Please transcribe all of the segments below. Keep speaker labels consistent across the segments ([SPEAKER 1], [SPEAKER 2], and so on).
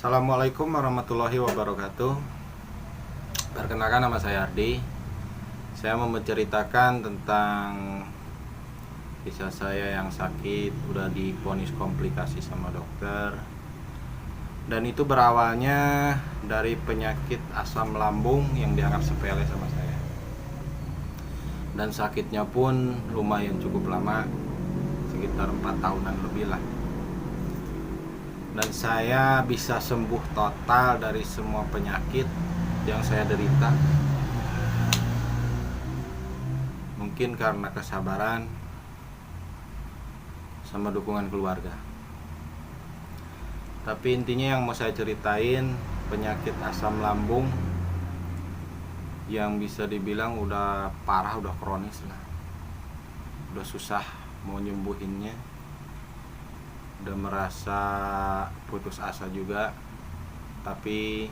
[SPEAKER 1] Assalamualaikum warahmatullahi wabarakatuh. Perkenalkan, nama saya Ardi. Saya mau menceritakan tentang kisah saya yang sakit, udah divonis komplikasi sama dokter. Dan itu berawalnya dari penyakit asam lambung yang dianggap sepele sama saya. Dan sakitnya pun lumayan cukup lama, sekitar 4 tahunan lebih lah. Dan saya bisa sembuh total dari semua penyakit yang saya derita. Mungkin karena kesabaran sama dukungan keluarga. Tapi intinya yang mau saya ceritain, penyakit asam lambung yang bisa dibilang udah parah, udah kronis lah. Udah susah mau nyembuhinnya. Udah merasa putus asa juga, tapi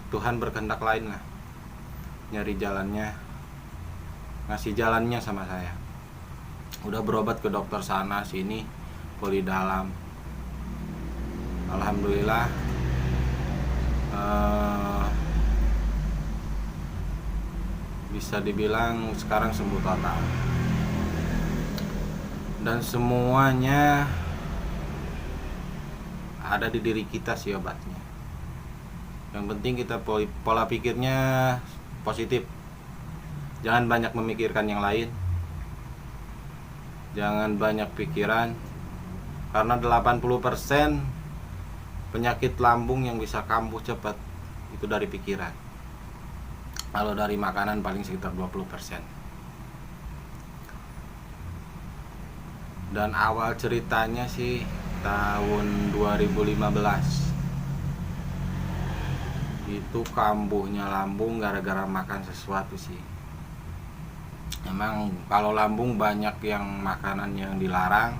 [SPEAKER 1] Tuhan berkehendak lain lah, nyari jalannya, ngasih jalannya sama saya. Udah berobat ke dokter sana sini, poli dalam. Alhamdulillah bisa dibilang sekarang sembuh total. Dan semuanya ada di diri kita sih obatnya. Yang penting kita pola pikirnya positif. Jangan banyak memikirkan yang lain. Jangan banyak pikiran. Karena 80% penyakit lambung yang bisa kambuh cepat itu dari pikiran. Kalau dari makanan paling sekitar 20%. Dan awal ceritanya sih tahun 2015. Itu kambuhnya lambung gara-gara makan sesuatu sih. Emang kalau lambung banyak yang makanan yang dilarang,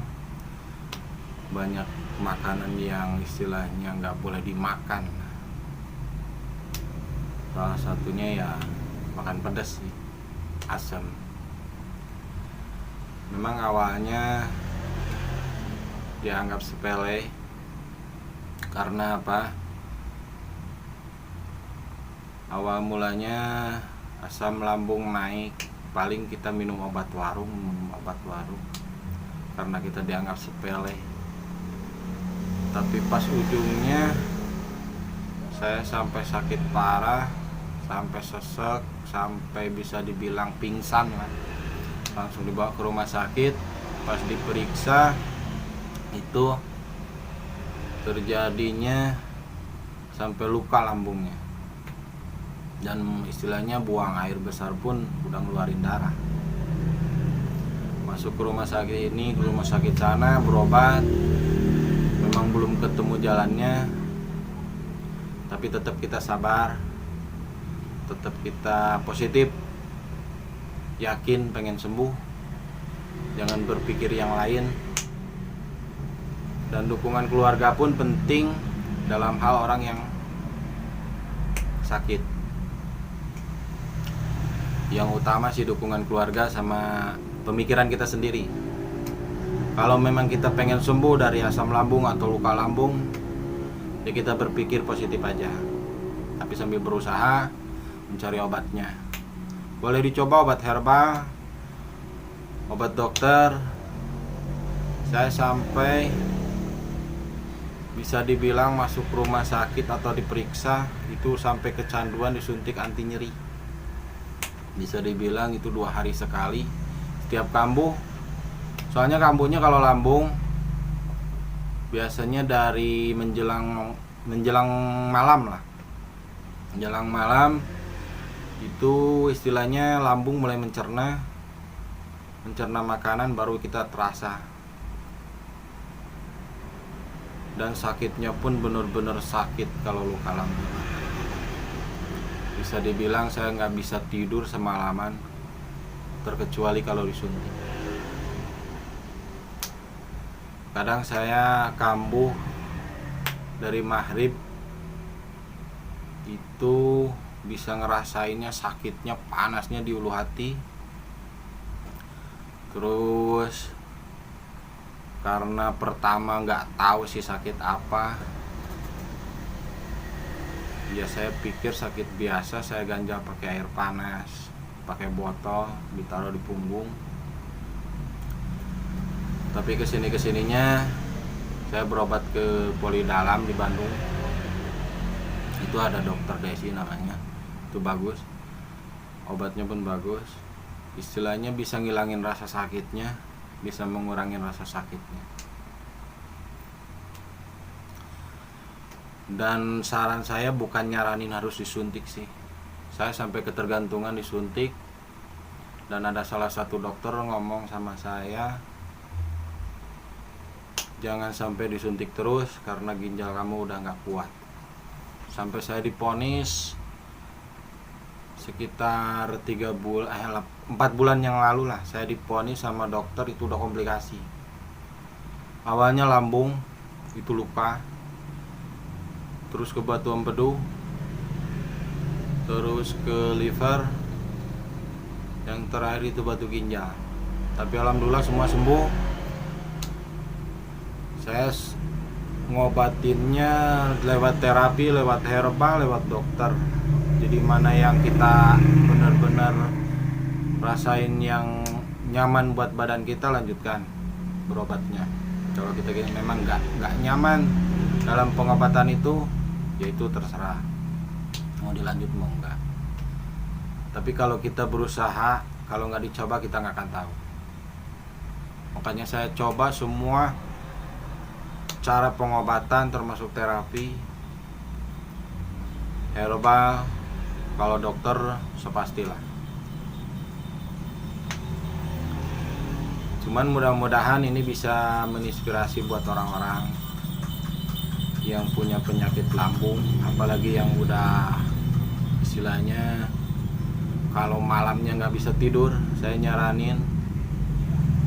[SPEAKER 1] banyak makanan yang istilahnya nggak boleh dimakan. Salah satunya ya makan pedas sih, asam. Memang awalnya dianggap sepele karena apa? Awal mulanya asam lambung naik, paling kita minum obat warung karena kita dianggap sepele. Tapi pas ujungnya saya sampai sakit parah, sampai sesek, sampai bisa dibilang pingsan lah. Langsung dibawa ke rumah sakit. Pas diperiksa itu terjadinya sampai luka lambungnya, dan istilahnya buang air besar pun udah ngeluarin darah. Masuk ke rumah sakit ini, ke rumah sakit sana, berobat. Memang belum ketemu jalannya, tapi tetap kita sabar, tetap kita positif, yakin pengen sembuh, jangan berpikir yang lain. Dan dukungan keluarga pun penting dalam hal orang yang sakit. Yang utama sih dukungan keluarga sama pemikiran kita sendiri. Kalau memang kita pengen sembuh dari asam lambung atau luka lambung, ya kita berpikir positif aja, tapi sambil berusaha mencari obatnya. Boleh dicoba obat herbal, obat dokter. Saya sampai bisa dibilang masuk rumah sakit atau diperiksa itu sampai kecanduan disuntik anti nyeri. Bisa dibilang itu 2 hari sekali setiap kambuh. Soalnya kambuhnya kalau lambung biasanya dari menjelang malam lah. Menjelang malam itu istilahnya lambung mulai mencerna makanan, baru kita terasa. Dan sakitnya pun benar-benar sakit kalau luka lambung. Bisa dibilang saya nggak bisa tidur semalaman, terkecuali kalau disuntik. Kadang saya kambuh dari maghrib itu bisa ngerasainnya sakitnya, panasnya di ulu hati. Terus karena pertama nggak tahu sih sakit apa, Ya saya pikir sakit biasa, saya ganjal pakai air panas, pakai botol, ditaruh di punggung. Tapi kesininya saya berobat ke Polidalam di Bandung. Itu ada dokter Desi namanya, itu bagus, obatnya pun bagus. Istilahnya bisa ngilangin rasa sakitnya, bisa mengurangi rasa sakitnya. Dan saran saya bukan nyaranin harus disuntik sih. Saya sampai ketergantungan disuntik. Dan ada salah satu dokter ngomong sama saya, jangan sampai disuntik terus karena ginjal kamu udah gak kuat. Sampai saya diponis sekitar 4 bulan yang lalu lah, saya diponis sama dokter itu udah komplikasi. Awalnya lambung itu luka, terus ke batu empedu, terus ke liver, yang terakhir itu batu ginjal. Tapi alhamdulillah semua sembuh. Saya ngobatinnya lewat terapi, lewat herbal, lewat dokter. Jadi mana yang kita benar-benar rasain yang nyaman buat badan kita, lanjutkan berobatnya. Kalau kita memang nggak nyaman dalam pengobatan itu, yaitu terserah mau dilanjut mau enggak. Tapi kalau kita berusaha, kalau nggak dicoba kita nggak akan tahu. Makanya saya coba semua cara pengobatan termasuk terapi, herbal, kalau dokter sepastilah. Cuman mudah-mudahan ini bisa menginspirasi buat orang-orang yang punya penyakit lambung, apalagi yang udah istilahnya kalau malamnya nggak bisa tidur. Saya nyaranin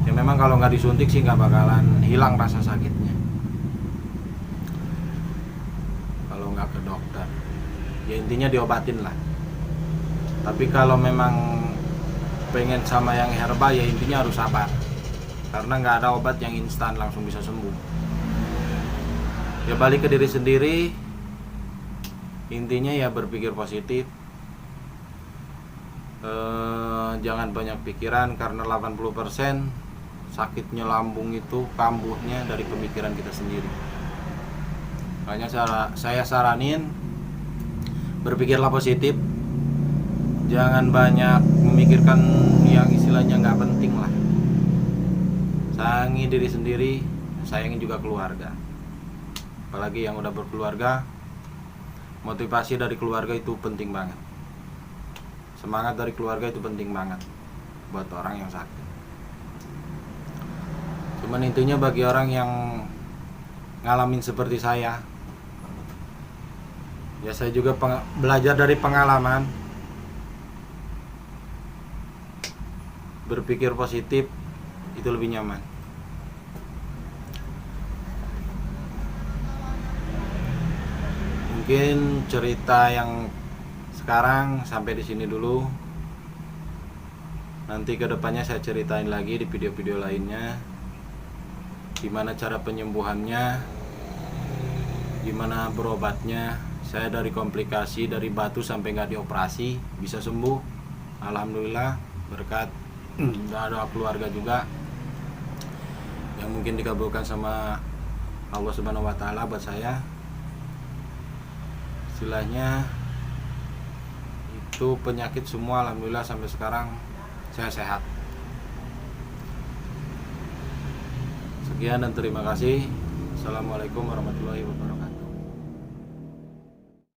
[SPEAKER 1] ya memang kalau nggak disuntik sih nggak bakalan hilang rasa sakitnya kalau nggak ke dokter. Ya intinya diobatin lah. Tapi kalau memang pengen sama yang herbal, ya intinya harus sabar, karena nggak ada obat yang instan langsung bisa sembuh. Ya balik ke diri sendiri, intinya ya berpikir positif. Jangan banyak pikiran, karena 80% sakitnya lambung itu kambuhnya dari pemikiran kita sendiri. Makanya saya saranin berpikirlah positif, jangan banyak memikirkan yang istilahnya nggak penting lah. Sayangi diri sendiri, sayangi juga keluarga. Apalagi yang udah berkeluarga, motivasi dari keluarga itu penting banget. Semangat dari keluarga itu penting banget buat orang yang sakit. Cuman intinya bagi orang yang ngalamin seperti saya, ya saya juga belajar dari pengalaman. Berpikir positif itu lebih nyaman. Mungkin cerita yang sekarang sampai di sini dulu. Nanti kedepannya saya ceritain lagi di video-video lainnya, gimana cara penyembuhannya, gimana berobatnya. Saya dari komplikasi, dari batu sampai nggak dioperasi bisa sembuh, alhamdulillah, berkat doa keluarga juga yang mungkin dikabulkan sama Allah Subhanahu wa Ta'ala buat saya. Istilahnya itu penyakit semua alhamdulillah sampai sekarang saya sehat. Sekian dan terima kasih. Assalamualaikum warahmatullahi wabarakatuh.